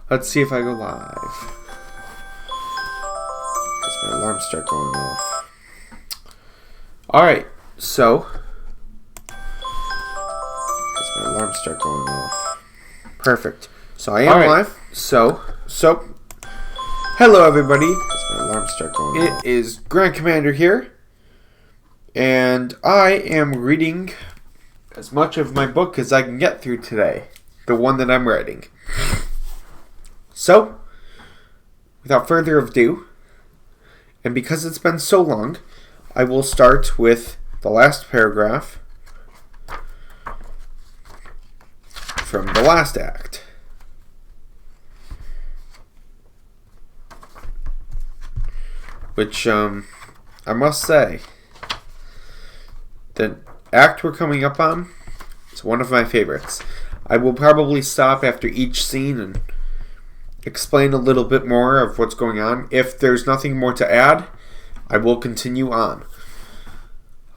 Let's see if I go live. As my alarms start going off. Alright, so. As my alarms start going off. Perfect. So I am live. So. Hello everybody. As my alarms start going off. It is Grand Commander here. And I am reading as much of my book as I can get through today. The one that I'm writing. So, without further ado, and because it's been so long, I will start with the last paragraph from the last act. Which, I must say, the act we're coming up on is one of my favorites. I will probably stop after each scene and explain a little bit more of what's going on. If there's nothing more to add, I will continue on.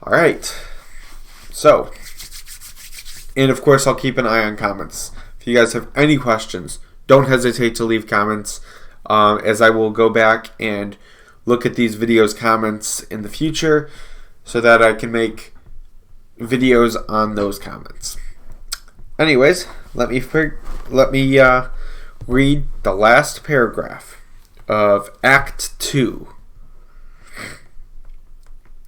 Alright. So, and of course I'll keep an eye on comments. If you guys have any questions, don't hesitate to leave comments, as I will go back and look at these videos' comments in the future so that I can make videos on those comments. Anyways, let me read the last paragraph of Act 2.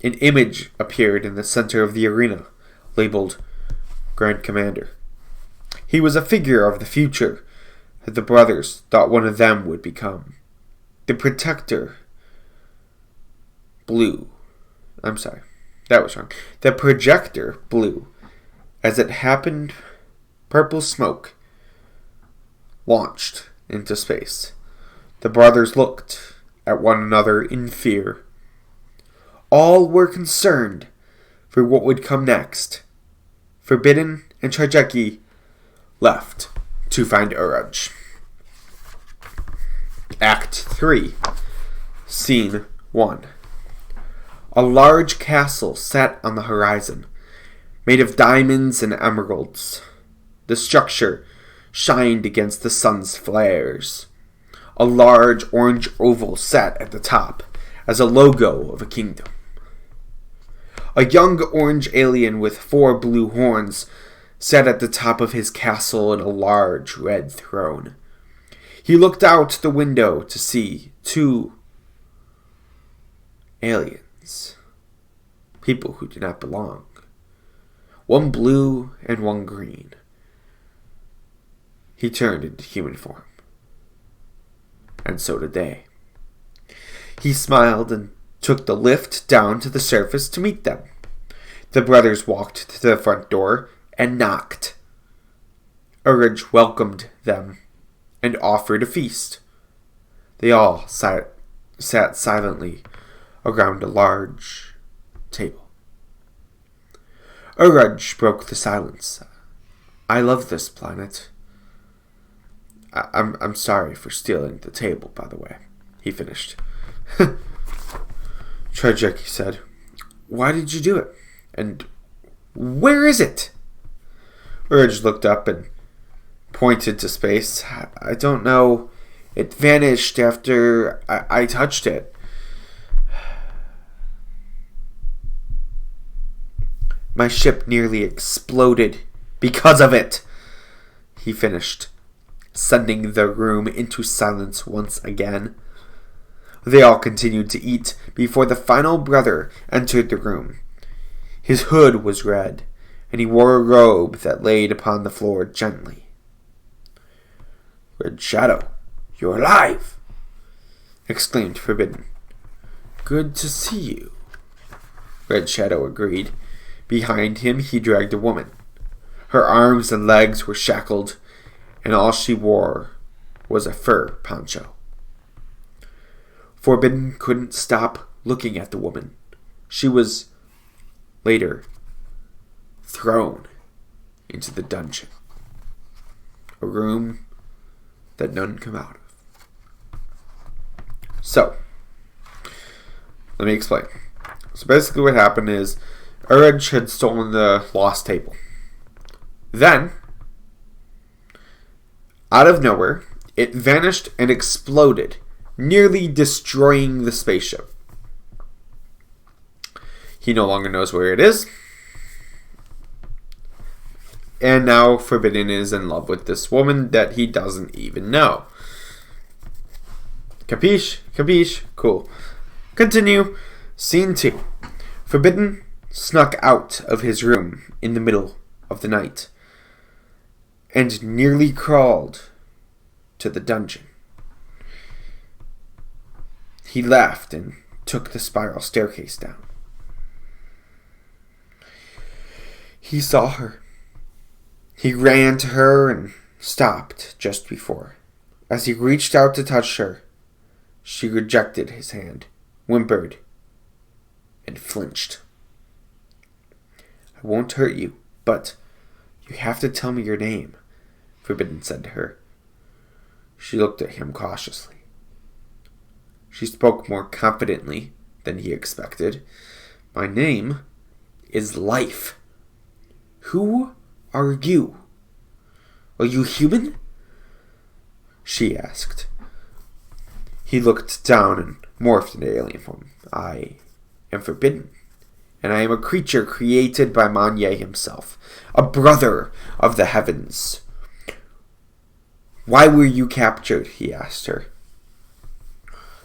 An image appeared in the center of the arena, labeled Grand Commander. He was a figure of the future that the brothers thought one of them would become. The Protector blew. I'm sorry, that was wrong. The projector blew. As it happened, purple smoke launched into space. The brothers looked at one another in fear. All were concerned for what would come next. Forbidden and Trajecki left to find Uruj. Act 3. Scene 1. A large castle sat on the horizon, made of diamonds and emeralds. The structure shined against the sun's flares. A large orange oval sat at the top as a logo of a kingdom. A young orange alien with 4 blue horns sat at the top of his castle in a large red throne. He looked out the window to see 2 aliens, people who do not belong, one blue and one green. He turned into human form. And so did they. He smiled and took the lift down to the surface to meet them. The brothers walked to the front door and knocked. Uruj welcomed them and offered a feast. They all sat silently around a large table. Uruj broke the silence. I love this planet. I'm sorry for stealing the table, by the way. He finished. Trajecki said, Why did you do it? And where is it? Uruj looked up and pointed to space. I don't know. It vanished after I touched it. My ship nearly exploded because of it. He finished, sending the room into silence once again. They all continued to eat before the final brother entered the room. His hood was red, and he wore a robe that laid upon the floor gently. Red Shadow, you're alive! Exclaimed Forbidden. Good to see you, Red Shadow agreed. Behind him he dragged a woman. Her arms and legs were shackled, and all she wore was a fur poncho. Forbidden couldn't stop looking at the woman. She was, later, thrown into the dungeon. A room that none come out of. So, let me explain. So basically what happened is Uruj had stolen the lost table. Then, out of nowhere, It vanished and exploded, nearly destroying the spaceship. He no longer knows where it is. And now Forbidden is in love with this woman that he doesn't even know. Capiche? Capiche? Cool. Continue. Scene 2. Forbidden snuck out of his room in the middle of the night and nearly crawled to the dungeon. He laughed and took the spiral staircase down. He saw her. He ran to her and stopped just before. As he reached out to touch her, she rejected his hand, whimpered, and flinched. "I won't hurt you, but you have to tell me your name," Forbidden said to her. She looked at him cautiously. She spoke more confidently than he expected. "My name is Life. Who are you? Are you human?" she asked. He looked down and morphed into alien form. "I am Forbidden, and I am a creature created by Manye himself, a brother of the heavens." "Why were you captured?" he asked her.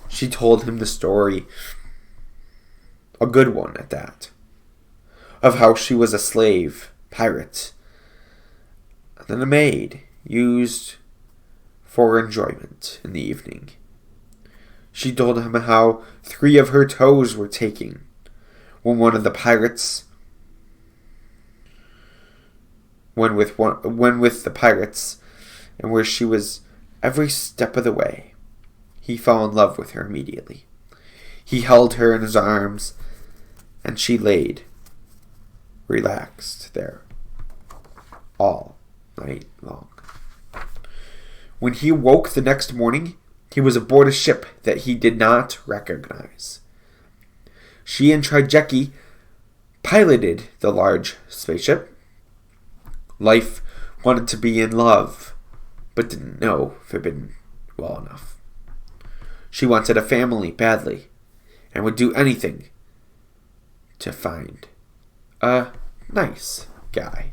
She told him the story, a good one at that, of how she was a slave, pirate, and then a maid used for enjoyment in the evening. She told him how 3 of her toes were taken when one of the pirates went with the pirates, and where she was every step of the way. He fell in love with her immediately. He held her in his arms, and she laid relaxed there all night long. When he woke the next morning, he was aboard a ship that he did not recognize. She and Trijeki piloted the large spaceship. Life wanted to be in love, but didn't know Forbidden well enough. She wanted a family badly, and would do anything to find a nice guy.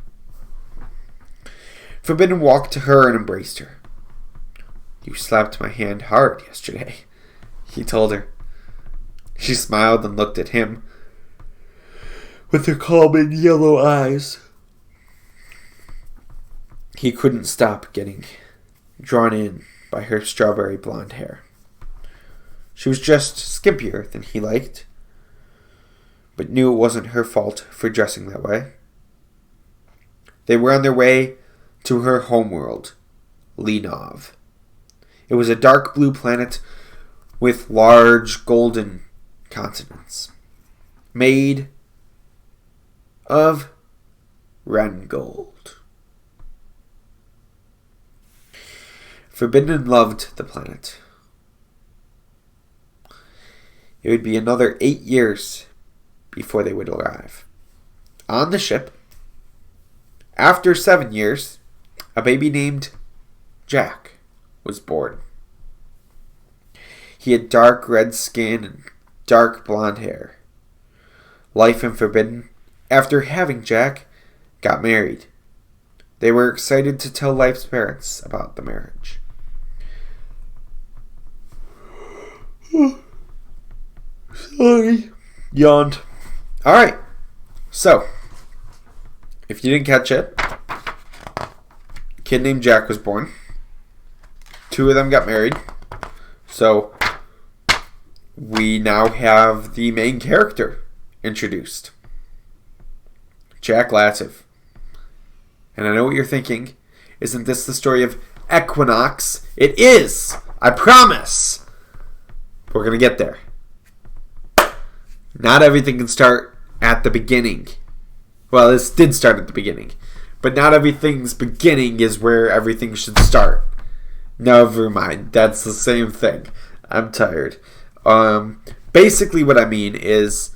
Forbidden walked to her and embraced her. "You slapped my hand hard yesterday," he told her. She smiled and looked at him with her calming yellow eyes. He couldn't stop getting drawn in by her strawberry blonde hair. She was just skimpier than he liked, but knew it wasn't her fault for dressing that way. They were on their way to her homeworld, Lenov. It was a dark blue planet with large golden continents, made of Rengold. Forbidden loved the planet. It would be another 8 years before they would arrive. On the ship, after 7 years, a baby named Jack was born. He had dark red skin and dark blonde hair. Life and Forbidden, after having Jack, got married. They were excited to tell Life's parents about the marriage. Sorry. Yawned. Alright. So, if you didn't catch it, a kid named Jack was born. 2 of them got married. So, we now have the main character introduced. Jack Lativ. And I know what you're thinking. Isn't this the story of Equinox? It is! I promise! We're going to get there. Not everything can start at the beginning. Well, this did start at the beginning. But not everything's beginning is where everything should start. Never mind. That's the same thing. I'm tired. Basically what I mean is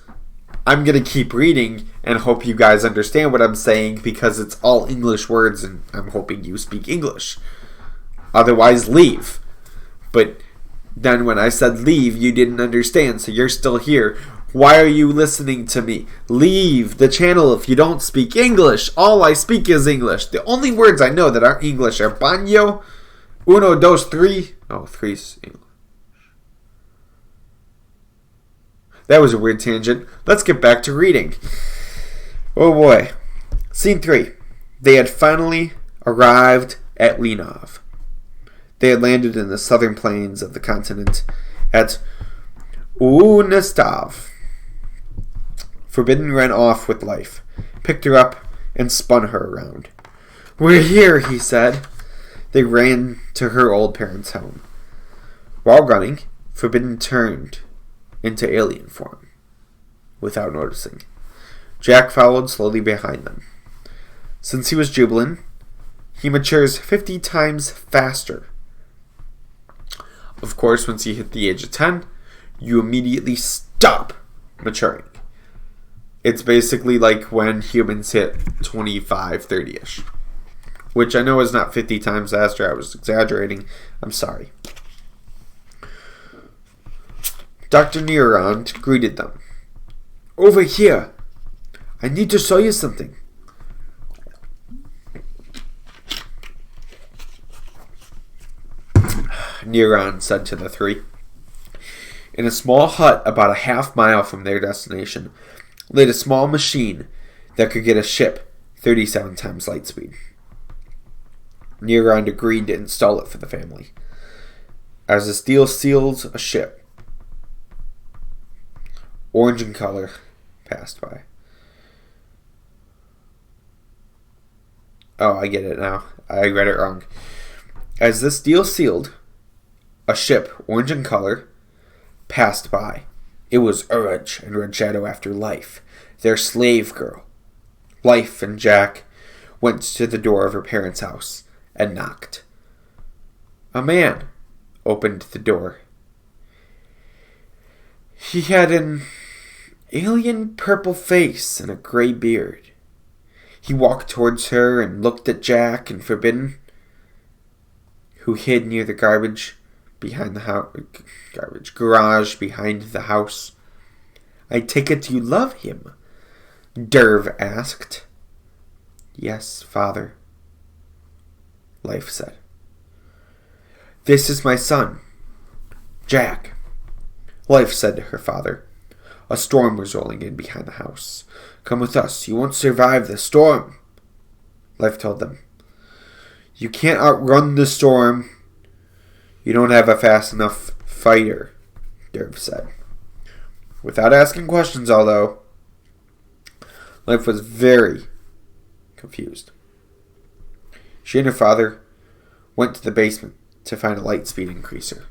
I'm going to keep reading and hope you guys understand what I'm saying because it's all English words and I'm hoping you speak English. Otherwise, leave. But then when I said leave, you didn't understand, so you're still here. Why are you listening to me? Leave the channel if you don't speak English. All I speak is English. The only words I know that aren't English are baño, uno, dos, tres. Oh, three's English. That was a weird tangent. Let's get back to reading. Oh boy. Scene 3. They had finally arrived at Lenov. They had landed in the southern plains of the continent at Uneslav. Forbidden ran off with Life, picked her up, and spun her around. "We're here," he said. They ran to her old parents' home. While running, Forbidden turned into alien form, without noticing. Jack followed slowly behind them. Since he was Jubilant, he matures 50 times faster. Of course, once you hit the age of 10, you immediately stop maturing. It's basically like when humans hit 25, 30-ish. Which I know is not 50 times faster. I was exaggerating. I'm sorry. Dr. Neurond greeted them. "Over here. I need to show you something." Neurond said to the three. In a small hut about a half-mile from their destination laid a small machine that could get a ship 37 times light speed. Neurond agreed to install it for the family. As the steel seals a ship, orange in color, passed by. Oh, I get it now. I read it wrong. As the steel sealed, a ship, orange in color, passed by. It was Urge and Red Shadow after Life, their slave girl. Life and Jack went to the door of her parents' house and knocked. A man opened the door. He had an alien purple face and a gray beard. He walked towards her and looked at Jack and Forbidden, who hid near the garage behind the garage behind the house. "I take it you love him?" Derv asked. "Yes, father," Life said. "This is my son, Jack," Life said to her father. A storm was rolling in behind the house. "Come with us. You won't survive the storm," Life told them. "You can't outrun the storm. You don't have a fast enough fighter," Derv said. Without asking questions, although, Life was very confused. She and her father went to the basement to find a light speed increaser.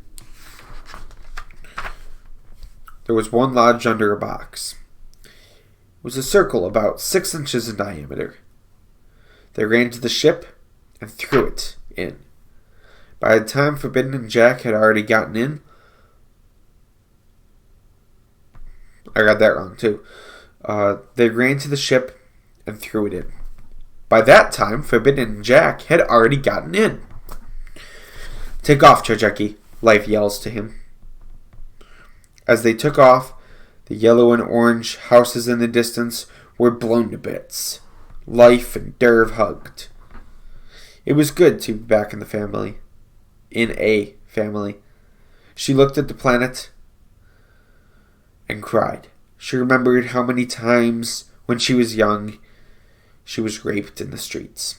There was one lodged under a box. It was a circle about 6 inches in diameter. They ran to the ship and threw it in. By the time Forbidden and Jack had already gotten in, I got that wrong too. They ran to the ship and threw it in. By that time, Forbidden and Jack had already gotten in. "Take off, Trajecki," Life yells to him. As they took off, the yellow and orange houses in the distance were blown to bits. Life and Derv hugged. It was good to be back in the family. In a family. She looked at the planet and cried. She remembered how many times when she was young she was raped in the streets.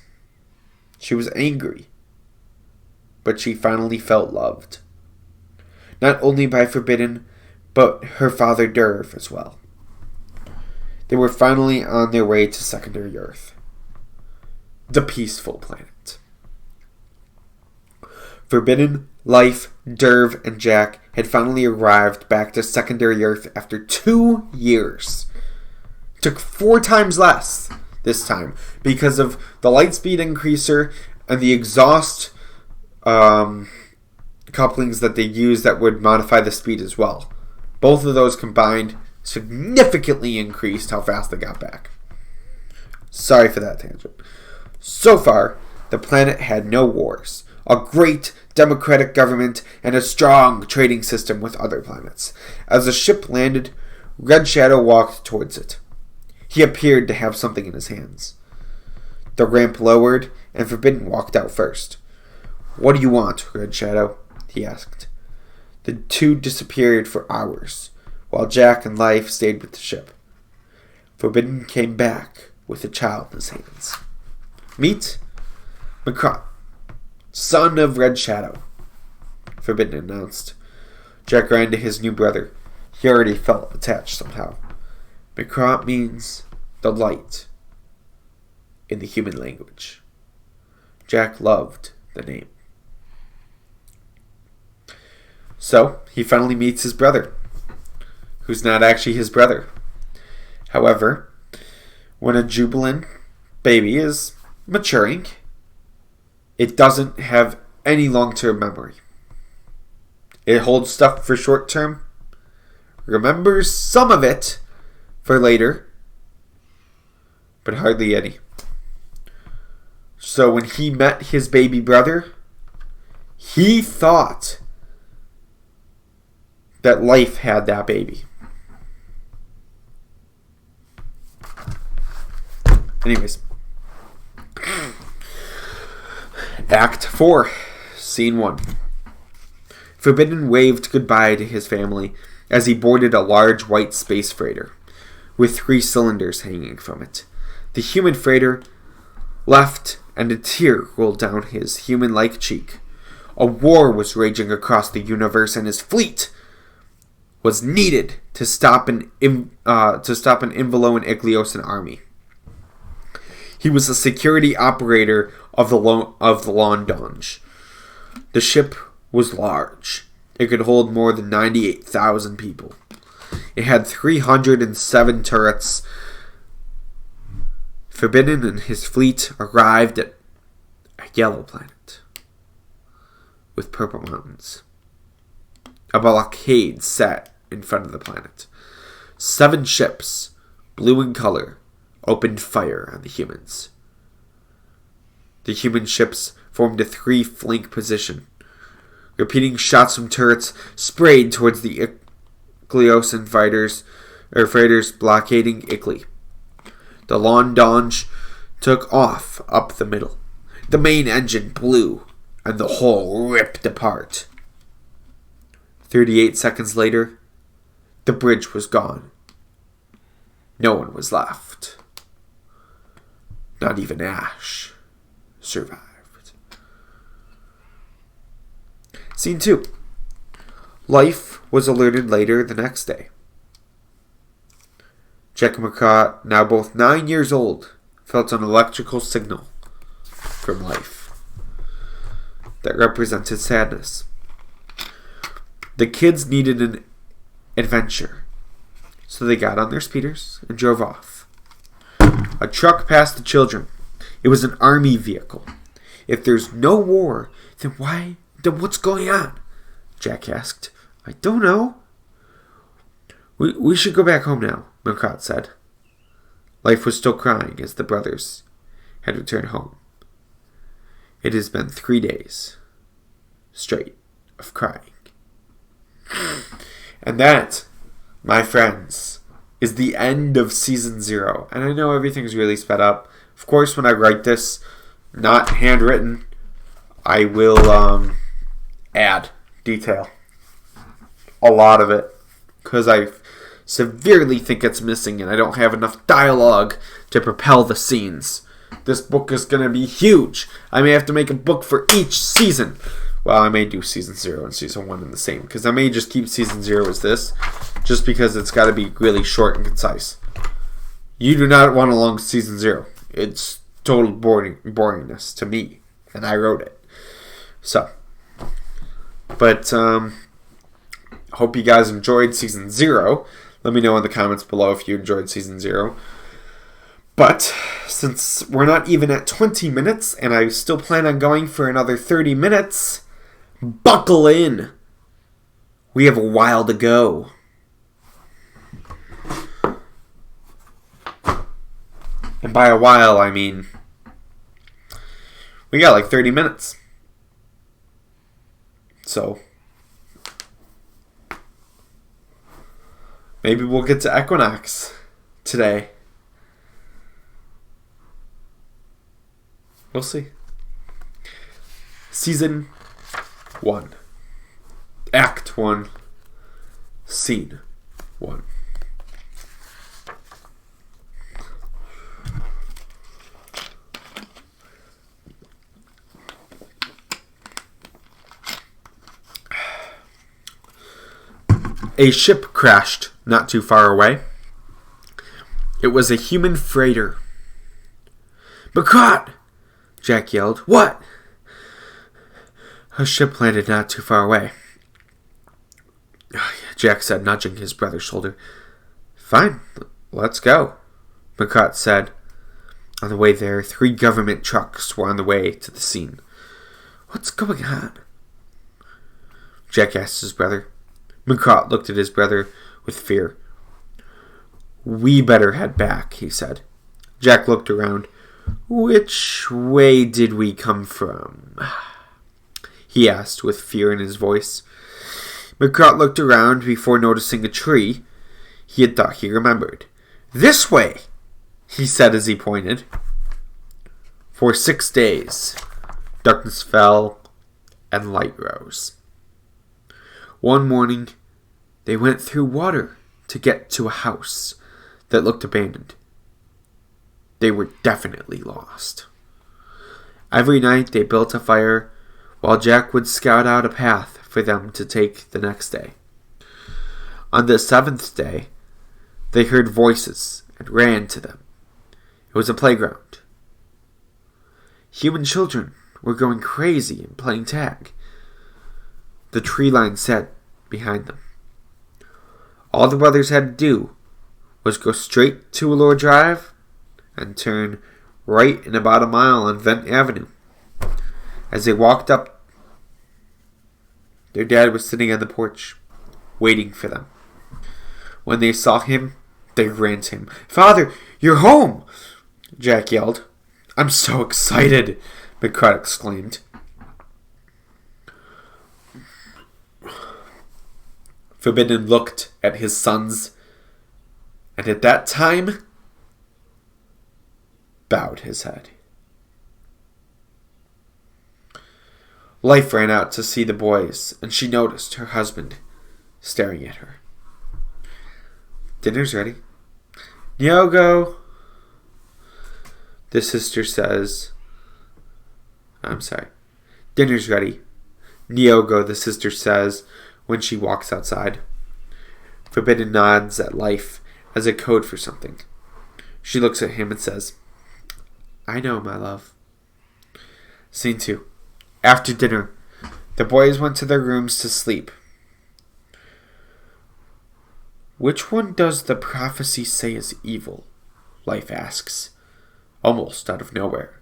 She was angry, but she finally felt loved. Not only by Forbidden, but her father Derv as well. They were finally on their way to Secondary Earth, the peaceful planet. Forbidden, Life, Derv, and Jack had finally arrived back to Secondary Earth after 2 years. It took 4 times less this time because of the light speed increaser and the exhaust couplings that they used that would modify the speed as well. Both of those combined significantly increased how fast they got back. Sorry for that tangent. So far, the planet had no wars. a great democratic government, and a strong trading system with other planets. As the ship landed, Red Shadow walked towards it. He appeared to have something in his hands. The ramp lowered, and Forbidden walked out first. "What do you want, Red Shadow?" he asked. The two disappeared for hours, while Jack and Life stayed with the ship. Forbidden came back with a child in his hands. "Meet Macrot, son of Red Shadow," Forbidden announced. Jack ran to his new brother. He already felt attached somehow. Macrot means the light in the human language. Jack loved the name. So, he finally meets his brother, who's not actually his brother. However, when a Jubilant baby is maturing, it doesn't have any long-term memory. It holds stuff for short-term, remembers some of it for later, but hardly any. So when he met his baby brother, he thought that Life had that baby. Anyways. Act 4, Scene 1. Forbidden waved goodbye to his family as he boarded a large white space freighter with 3 cylinders hanging from it. The human freighter left, and a tear rolled down his human-like cheek. A war was raging across the universe, and his fleet was needed to stop an Involo and Igliosan army. He was a security operator of the Londonge. The ship was large. It could hold more than 98,000 people. It had 307 turrets. Forbidden and his fleet arrived at a yellow planet with purple mountains. A blockade sat in front of the planet. 7 ships, blue in color, opened fire on the humans. The human ships formed a 3-flank position. Repeating shots from turrets sprayed towards the Igliosan freighters blockading Igli. The Londonge took off up the middle. The main engine blew, and the hull ripped apart. 38 seconds later, the bridge was gone. No one was left. Not even Ash survived. Scene 2. Life was alerted later the next day. Jack and Macrot, now both 9 years old, felt an electrical signal from Life that represented sadness. The kids needed an adventure, so they got on their speeders and drove off. A truck passed the children. It was an army vehicle. "If there's no war, then what's going on?" Jack asked. "I don't know." We should go back home now," Macrot said. Life was still crying as the brothers had returned home. It has been 3 days straight of crying. And that, my friends, is the end of Season 0. And I know everything's really sped up. Of course, when I write this, not handwritten, I will add detail. A lot of it. Because I severely think it's missing and I don't have enough dialogue to propel the scenes. This book is going to be huge. I may have to make a book for each season. Well, I may do Season 0 and Season 1 in the same. Because I may just keep Season 0 as this. Just because it's got to be really short and concise. You do not want a long Season 0. It's total boringness to me. And I wrote it. So. But, hope you guys enjoyed Season 0. Let me know in the comments below if you enjoyed Season 0. But, since we're not even at 20 minutes, and I still plan on going for another 30 minutes, buckle in. We have a while to go. And by a while, I mean, we got like 30 minutes. So maybe we'll get to Equinox today. We'll see. Season 1. Act 1. Scene 1. A ship crashed not too far away. It was a human freighter. "McCott!" Jack yelled. "What?" "A ship landed not too far away," Jack said, nudging his brother's shoulder. "Fine, let's go," McCott said. On the way there, 3 government trucks were on the way to the scene. "What's going on?" Jack asked his brother. McCott looked at his brother with fear. "We better head back," he said. Jack looked around. "Which way did we come from?" he asked with fear in his voice. McCott looked around before noticing a tree he had thought he remembered. "This way," he said as he pointed. For 6 days, darkness fell and light rose. One morning, they went through water to get to a house that looked abandoned. They were definitely lost. Every night they built a fire while Jack would scout out a path for them to take the next day. On the 7th day, they heard voices and ran to them. It was a playground. Human children were going crazy and playing tag. The tree line sat behind them. All the brothers had to do was go straight to Allure Drive and turn right in about a mile on Vent Avenue. As they walked up, their dad was sitting on the porch, waiting for them. When they saw him, they ran to him. "Father, you're home!" Jack yelled. "I'm so excited," McCart exclaimed. Forbidden looked at his sons, and at that time, bowed his head. Life ran out to see the boys, and she noticed her husband staring at her. "Dinner's ready." "Nyogo," the sister says. "Dinner's ready," Nyogo, the sister says when she walks outside. Forbidden nods at Life as a code for something. She looks at him and says, "I know, my love." Scene 2. After dinner, the boys went to their rooms to sleep. "Which one does the prophecy say is evil?" Life asks, almost out of nowhere,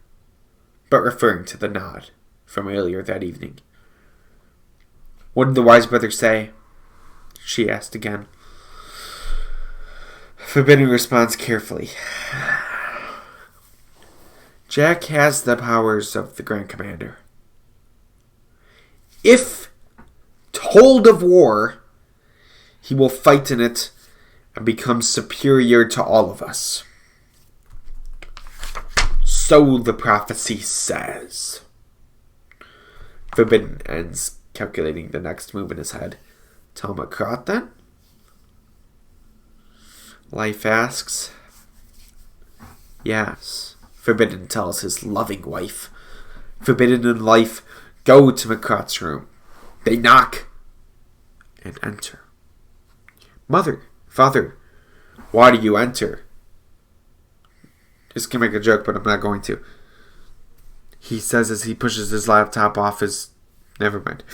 but referring to the nod from earlier that evening. "What did the wise brother say?" she asked again. Forbidden responds carefully. "Jack has the powers of the Grand Commander. If told of war, he will fight in it and become superior to all of us. So the prophecy says." Forbidden ends calculating the next move in his head. "Tell McCart then?" Life asks. "Yes," Forbidden tells his loving wife. Forbidden and Life go to McCart's room. They knock and enter. "Mother, Father, why do you enter?" Just gonna make a joke, but I'm not going to. He says as he pushes his laptop off his... Never mind.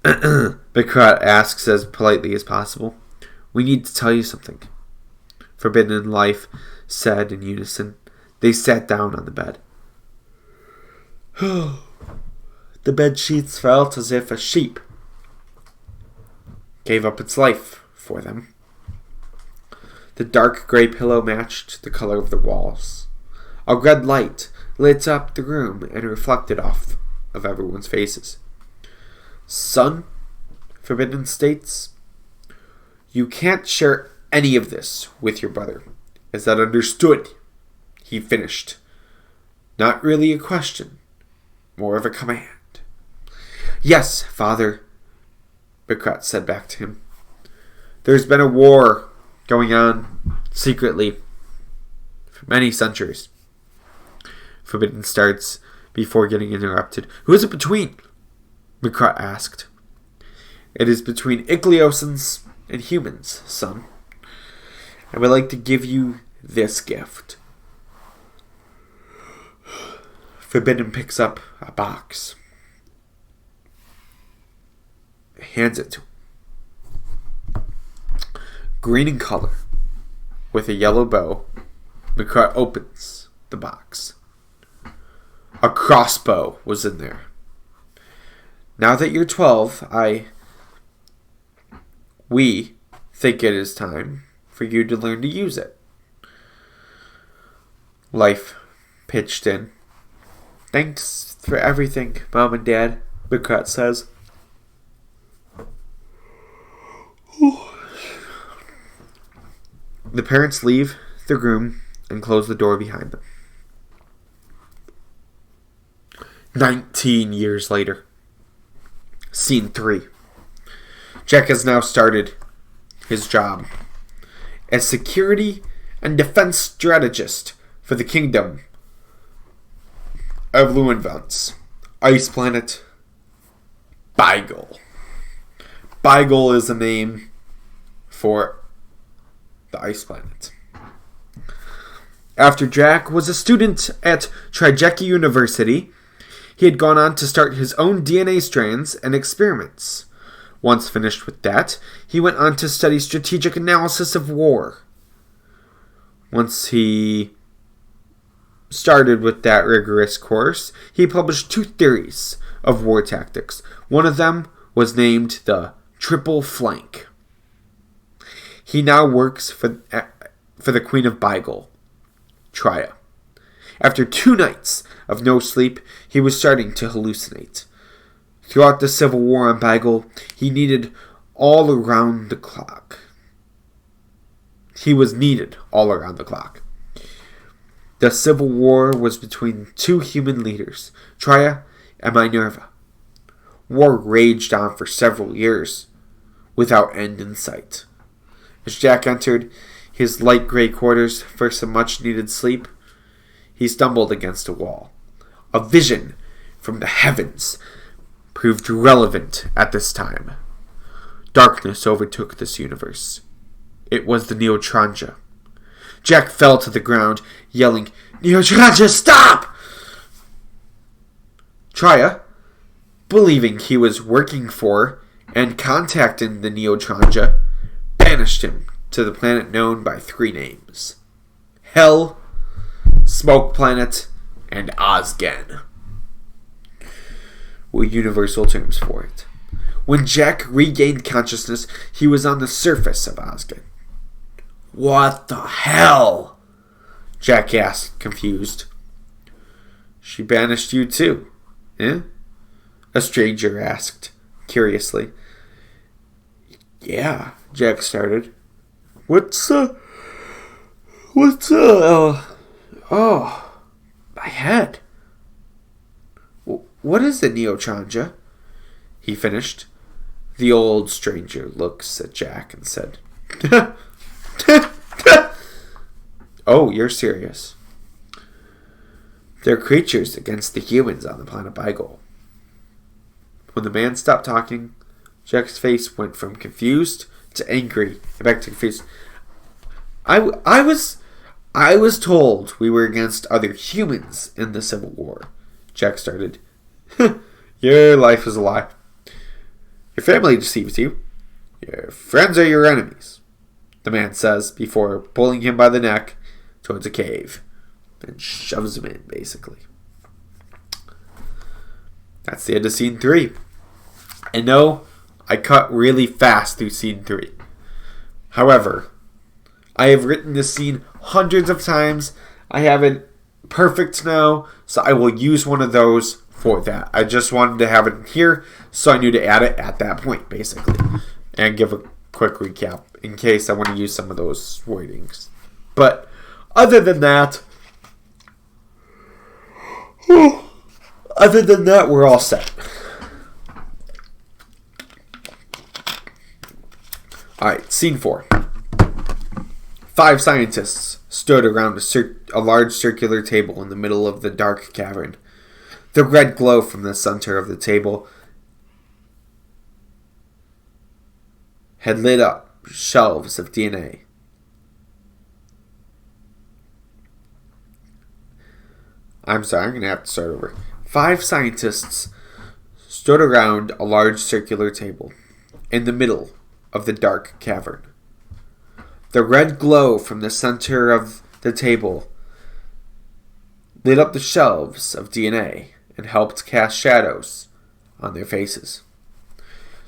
McCart asks as politely as possible. "We need to tell you something," Forbidden and Life said in unison. They sat down on the bed. The bed sheets felt as if a sheep gave up its life for them. The dark gray pillow matched the color of the walls. A red light lit up the room and reflected off of everyone's faces. Son, Forbidden states, you can't share any of this with your brother. Is that understood? He finished. Not really a question, more of a command. Yes, father, Bikrat said back to him. There's been a war going on secretly for many centuries. Forbidden starts before getting interrupted. Who is it between? Bikrat asked. It is between Ichliosans and humans, son. I would like to give you this gift. Forbidden picks up a box. Hands it to him. Green in color, with a yellow bow, Bikrat opens the box. A crossbow was in there. Now that you're 12, we think it is time for you to learn to use it. Life pitched in. Thanks for everything, Mom and Dad, Bikrat says. The parents leave the room and close the door behind them. 19 years later. Scene 3. Jack has now started his job as security and defense strategist for the kingdom of Luenvance, ice planet Beigel. Beigel is a name for the ice planet. After Jack was a student at Trijeki University, he had gone on to start his own DNA strands and experiments. Once finished with that, he went on to study strategic analysis of war. Once he started with that rigorous course, he published 2 theories of war tactics. One of them was named the Triple Flank. He now works for the Queen of Beigel, Tria. After 2 nights of no sleep, he was starting to hallucinate. Throughout the civil war on Beigel, he needed all around the clock. He was needed all around the clock. The civil war was between 2 human leaders, Tria and Minerva. War raged on for several years, without end in sight. As Jack entered his light gray quarters for some much-needed sleep, he stumbled against a wall. A vision from the heavens proved relevant at this time. Darkness overtook this universe. It was the Neotranja. Jack fell to the ground, yelling, "Neotranja, stop!" Tria, believing he was working for and contacting the Neotranja, banished him to the planet known by 3 names: Hell, Smoke Planet, and Ozgen were universal terms for it. When Jack regained consciousness, he was on the surface of Ozgen. "What the hell?" Jack asked, confused. "She banished you too, eh?" a stranger asked, curiously. "Yeah," Jack started. My head. What is the Neotranja?" he finished. The old stranger looks at Jack and said, "Oh, you're serious. They're creatures against the humans on the planet Beigel." When the man stopped talking, Jack's face went from confused to angry and back to confused. I was told we were against other humans in the Civil War," Jack started. "Your life is a lie. Your family deceives you. Your friends are your enemies," the man says before pulling him by the neck towards a cave and shoves him in, basically. That's the end of scene 3. I know I cut really fast through scene 3. However, I have written this scene hundreds of times. I have it perfect now, so I will use one of those for that. I just wanted to have it here, so I knew to add it at that point, basically. And give a quick recap in case I want to use some of those wordings. But other than that, we're all set. Alright, scene 4. 5 scientists stood around a large circular table in the middle of the dark cavern. The red glow from the center of the table had lit up shelves of DNA. I'm going to have to start over. 5 scientists stood around a large circular table in the middle of the dark cavern. The red glow from the center of the table lit up the shelves of DNA and helped cast shadows on their faces.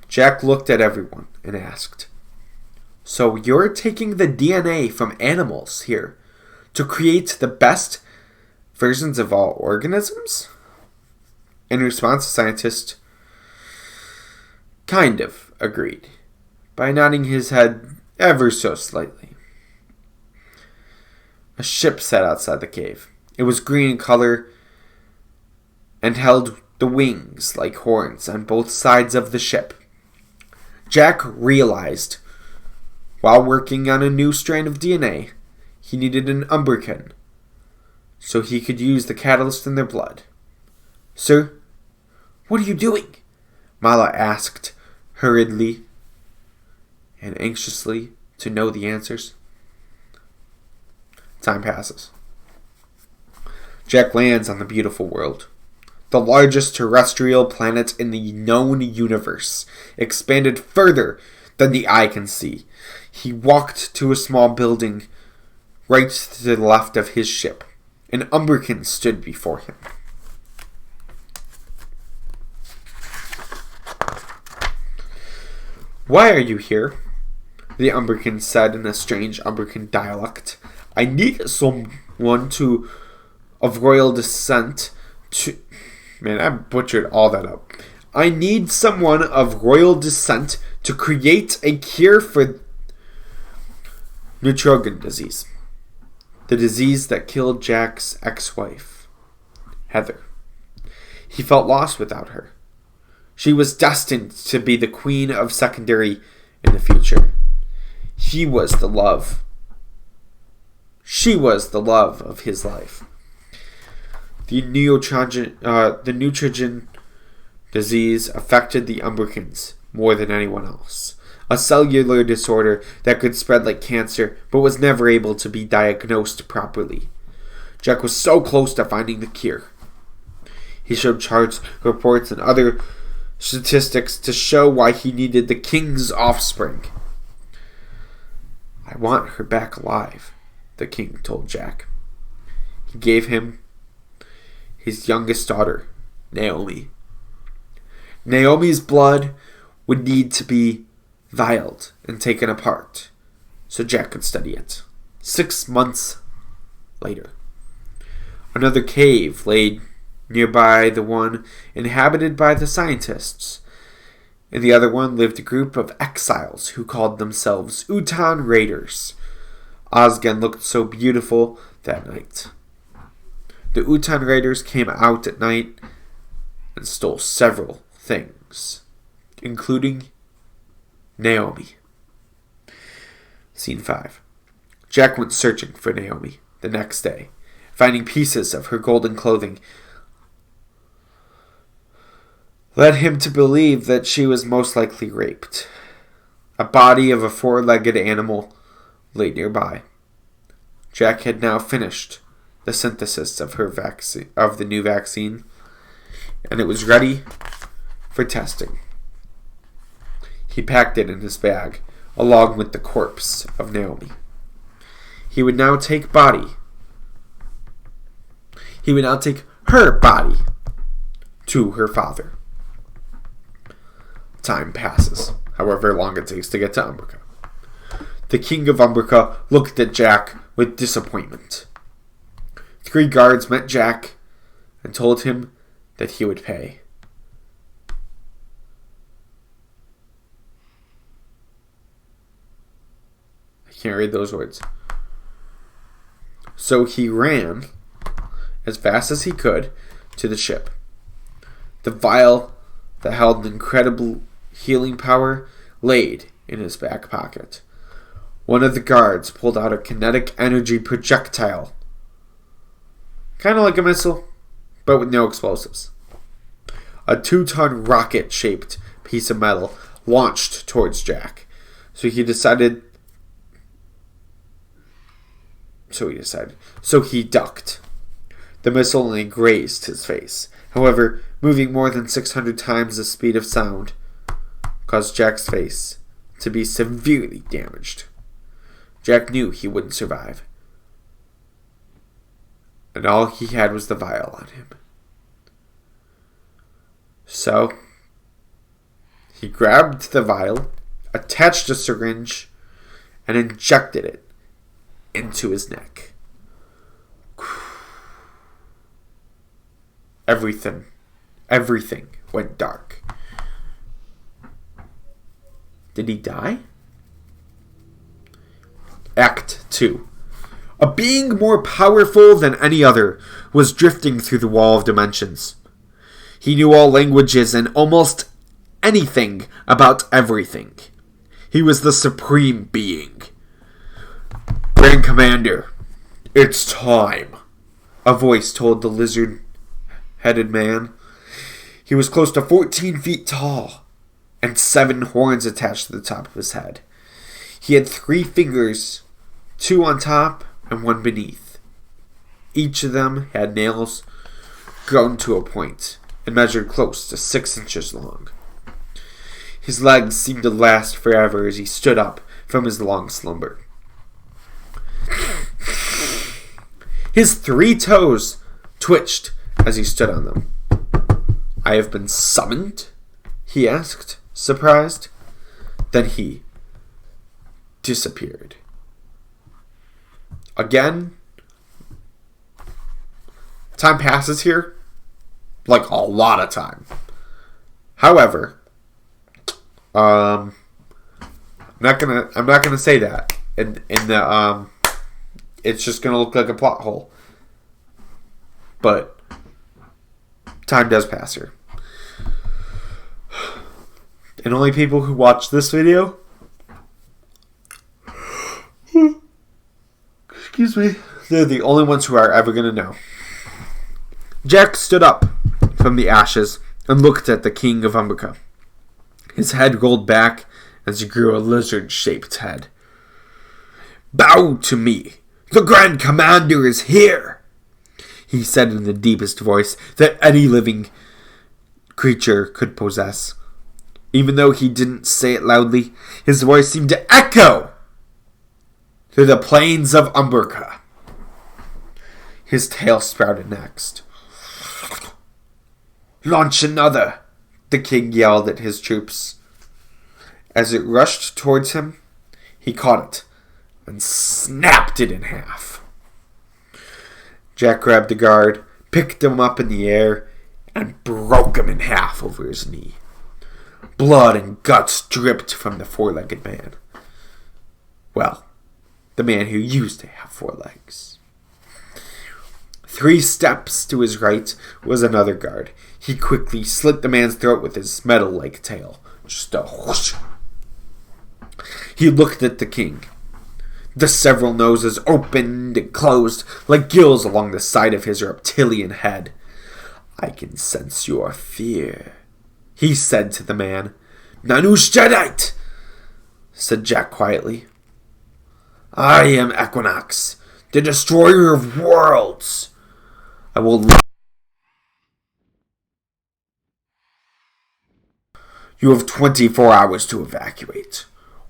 Jack looked at everyone and asked, "So you're taking the DNA from animals here to create the best versions of all organisms?" In response, the scientist kind of agreed, by nodding his head ever so slightly. A ship sat outside the cave. It was green in color and held the wings like horns on both sides of the ship. Jack realized, while working on a new strand of DNA, he needed an Umbrican so he could use the catalyst in their blood. "Sir, what are you doing?" Mala asked hurriedly and anxiously to know the answers. Time passes. Jack lands on the beautiful world, the largest terrestrial planet in the known universe, expanded further than the eye can see. He walked to a small building right to the left of his ship. An Umbrican stood before him. "Why are you here?" the Umbrican said in a strange Umbrican dialect. "I need someone of royal descent to..." Man, I butchered all that up. "I need someone of royal descent to create a cure for Nitrogen disease. The disease that killed Jack's ex-wife, Heather. He felt lost without her. She was destined to be the queen of secondary in the future. She was the love of his life. The Nitrogen disease affected the Umbricans more than anyone else. A cellular disorder that could spread like cancer, but was never able to be diagnosed properly. Jack was so close to finding the cure. He showed charts, reports, and other statistics to show why he needed the king's offspring. "I want her back alive," the king told Jack. He gave him his youngest daughter, Naomi. Naomi's blood would need to be vialed and taken apart so Jack could study it. 6 months later, another cave lay nearby the one inhabited by the scientists. In the other one lived a group of exiles who called themselves Utan Raiders. Ozgen looked so beautiful that night. The Utan Raiders came out at night and stole several things, including Naomi. Scene 5. Jack went searching for Naomi the next day, finding pieces of her golden clothing led him to believe that she was most likely raped. A body of a 4-legged animal lay nearby. Jack had now finished the synthesis of the new vaccine, and it was ready for testing. He packed it in his bag, along with the corpse of Naomi. He would now take her body to her father. Time passes, however long it takes to get to Umbrica. The king of Umbrica looked at Jack with disappointment. 3 guards met Jack and told him that he would pay. I can't read those words. So he ran as fast as he could to the ship. The vial that held incredible healing power laid in his back pocket. One of the guards pulled out a kinetic energy projectile. Kind of like a missile, but with no explosives. A 2-ton rocket-shaped piece of metal launched towards Jack. So he ducked. The missile only grazed his face. However, moving more than 600 times the speed of sound caused Jack's face to be severely damaged. Jack knew he wouldn't survive. And all he had was the vial on him. So, he grabbed the vial, attached a syringe, and injected it into his neck. Everything went dark. Did he die? Act 2. A being more powerful than any other was drifting through the wall of dimensions. He knew all languages and almost anything about everything. He was the supreme being. Grand Commander, it's time, a voice told the lizard-headed man. He was close to 14 feet tall and 7 horns attached to the top of his head. He had 3 fingers, 2 on top and 1 beneath. Each of them had nails grown to a point and measured close to 6 inches long. His legs seemed to last forever as he stood up from his long slumber. His 3 toes twitched as he stood on them. I have been summoned? He asked, surprised. Then he disappeared. Again, time passes here, like a lot of time. However, I'm not gonna say that. It's just gonna look like a plot hole. But time does pass here. And only people who watch this video, excuse me, they're the only ones who are ever gonna know. Jack stood up from the ashes and looked at the King of Umbraca. His head rolled back as he grew a lizard-shaped head. Bow to me. The Grand Commander is here, he said in the deepest voice that any living creature could possess. Even though he didn't say it loudly, his voice seemed to echo through the plains of Umbraca. His tail sprouted next. Launch another, the king yelled at his troops. As it rushed towards him, he caught it and snapped it in half. Jack grabbed the guard, picked him up in the air, and broke him in half over his knee. Blood and guts dripped from the 4-legged man. Well, the man who used to have 4 legs. 3 steps to his right was another guard. He quickly slit the man's throat with his metal-like tail. Just a whoosh. He looked at the king. The several noses opened and closed like gills along the side of his reptilian head. I can sense your fear, he said to the man. Nanush Jaddite, said Jack quietly. I am Equinox, the destroyer of worlds. I will... You have 24 hours to evacuate.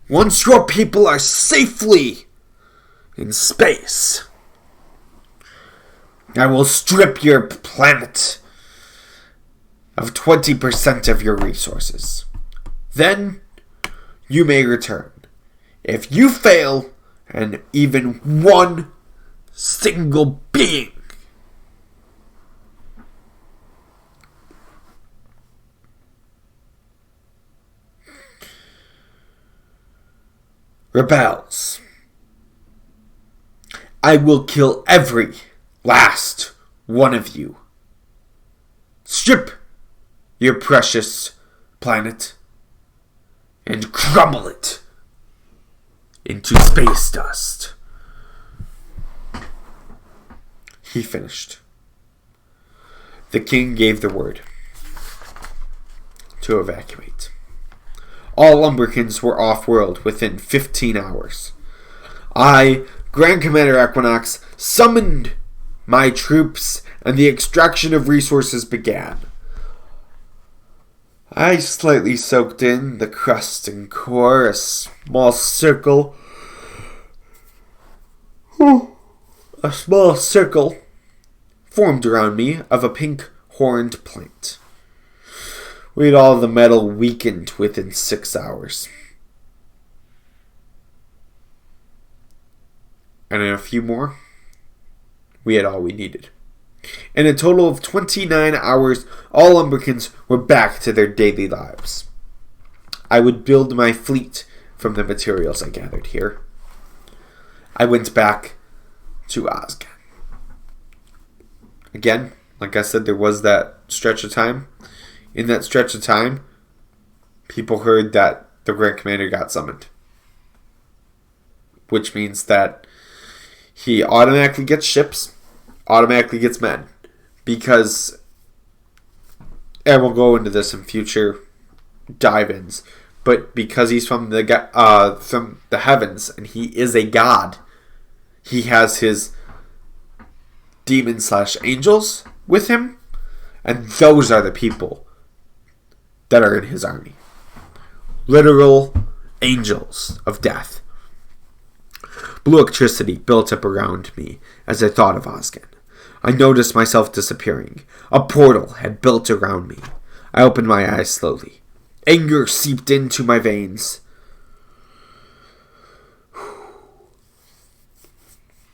Once your people are safely in space, I will strip your planet of 20% of your resources. Then you may return. If you fail, and even one single being rebels, I will kill every last one of you. Strip your precious planet and crumble it into space dust. He finished. The king gave the word to evacuate. All Umbricans were off-world within 15 hours. I, Grand Commander Equinox, summoned my troops and the extraction of resources began. I slightly soaked in the crust and core, a small circle formed around me of a pink horned plant. We had all the metal weakened within 6 hours. And in a few more, we had all we needed. In a total of 29 hours, all Umbricans were back to their daily lives. I would build my fleet from the materials I gathered here. I went back to Osgan. Again, like I said, there was that stretch of time. In that stretch of time, people heard that the Grand Commander got summoned. Which means that he automatically gets ships, automatically gets men. Because, and we'll go into this in future dive-ins, but because he's from the heavens and he is a god, he has his demons/angels with him, and those are the people that are in his army. Literal angels of death. Blue electricity built up around me as I thought of Osgan. I noticed myself disappearing. A portal had built around me. I opened my eyes slowly. Anger seeped into my veins.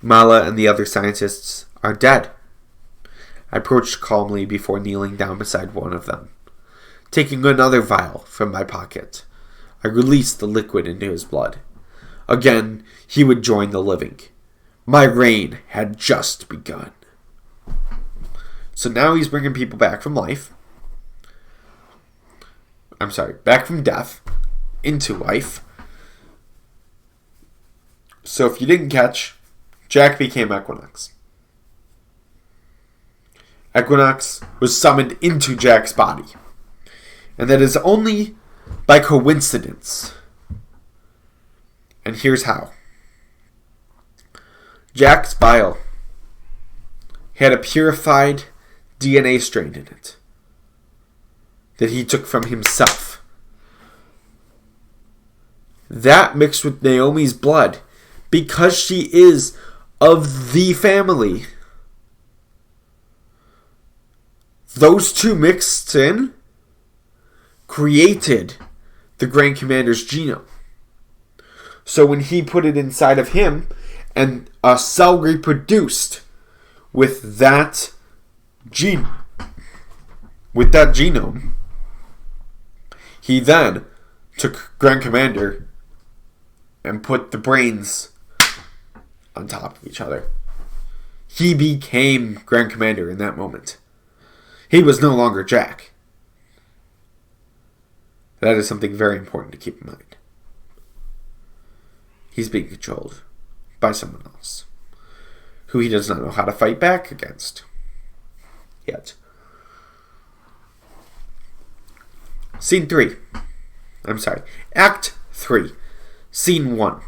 Mala and the other scientists are dead. I approached calmly before kneeling down beside one of them. Taking another vial from my pocket, I released the liquid into his blood. Again, he would join the living. My reign had just begun. So now he's bringing people back from back from death into life. So if you didn't catch, Jack became Equinox. Equinox was summoned into Jack's body. And that is only by coincidence. And here's how. Jack's vial had a purified DNA strain in it that he took from himself. That mixed with Naomi's blood, because she is of the family. Those two mixed in created the Grand Commander's genome. So when he put it inside of him and a cell reproduced with that genome, he then took Grand Commander and put the brains on top of each other. He became Grand Commander in that moment. He was no longer Jack. That is something very important to keep in mind. He's being controlled by someone else who he does not know how to fight back against yet. Act 3. Scene 1.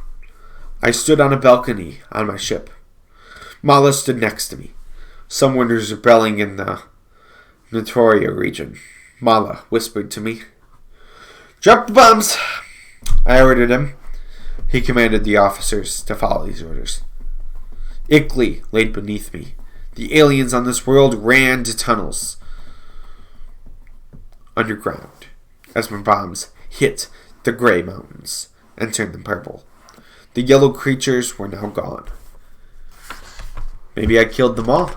I stood on a balcony on my ship. Mala stood next to me. Someone was rebelling in the Notoria region. Mala whispered to me. Drop the bombs! I ordered him. He commanded the officers to follow these orders. Ickley laid beneath me. The aliens on this world ran to tunnels underground as my bombs hit the gray mountains and turned them purple. The yellow creatures were now gone. Maybe I killed them all.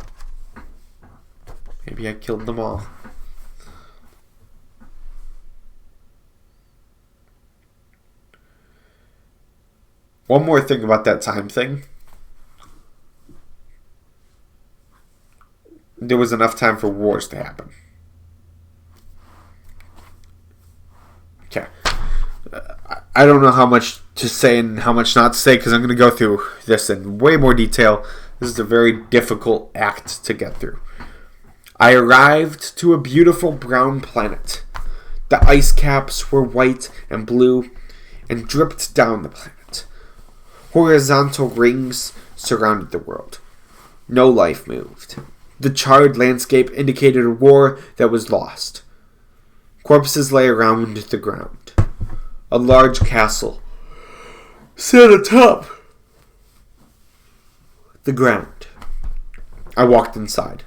One more thing about that time thing. There was enough time for wars to happen. Okay. I don't know how much to say and how much not to say because I'm going to go through this in way more detail. This is a very difficult act to get through. I arrived to a beautiful brown planet. The ice caps were white and blue and dripped down the planet. Horizontal rings surrounded the world. No life moved. The charred landscape indicated a war that was lost. Corpses lay around the ground. A large castle sat atop the ground. I walked inside.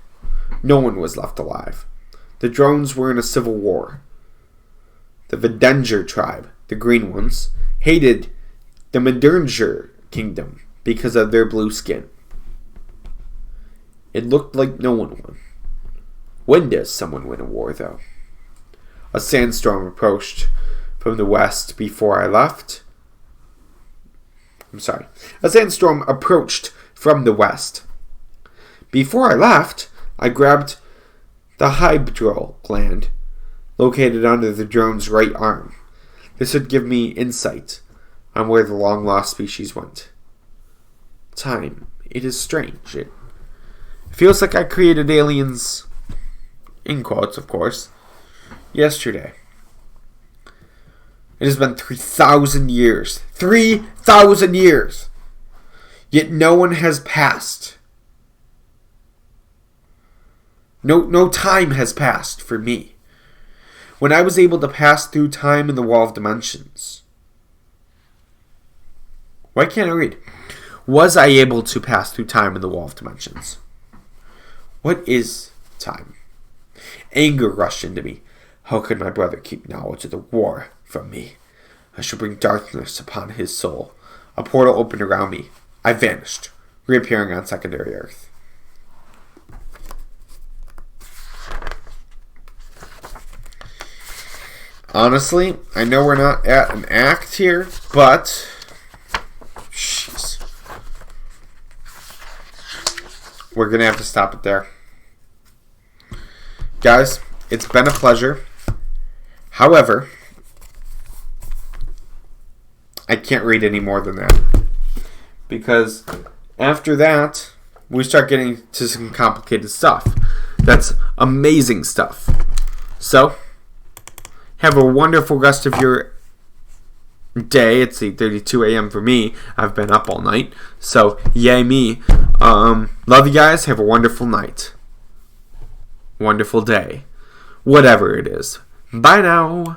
No one was left alive. The drones were in a civil war. The Vedenger tribe, the green ones, hated the Medirnger kingdom because of their blue skin. It looked like no one won. When does someone win a war, though? A sandstorm approached from the west before I left. A sandstorm approached from the west. Before I left, I grabbed the hydral gland located under the drone's right arm. This would give me insight on where the long-lost species went. Time. It is strange. It feels like I created aliens, in quotes, of course, yesterday. It has been 3,000 years. 3,000 years! Yet no one has passed. No time has passed for me. When I was able to pass through time in the Wall of Dimensions. Why can't I read? Was I able to pass through time in the Wall of Dimensions? What is time? Anger rushed into me. How could my brother keep knowledge of the war from me? I should bring darkness upon his soul. A portal opened around me. I vanished, reappearing on secondary Earth. Honestly, I know we're not at an act here, but jeez. We're going to have to stop it there. Guys, it's been a pleasure. However, I can't read any more than that. Because after that, we start getting to some complicated stuff. That's amazing stuff. So, have a wonderful rest of your day. It's 8:32 a.m. for me. I've been up all night. So, yay me. Love you guys. Have a wonderful night. Wonderful day. Whatever it is. Bye now.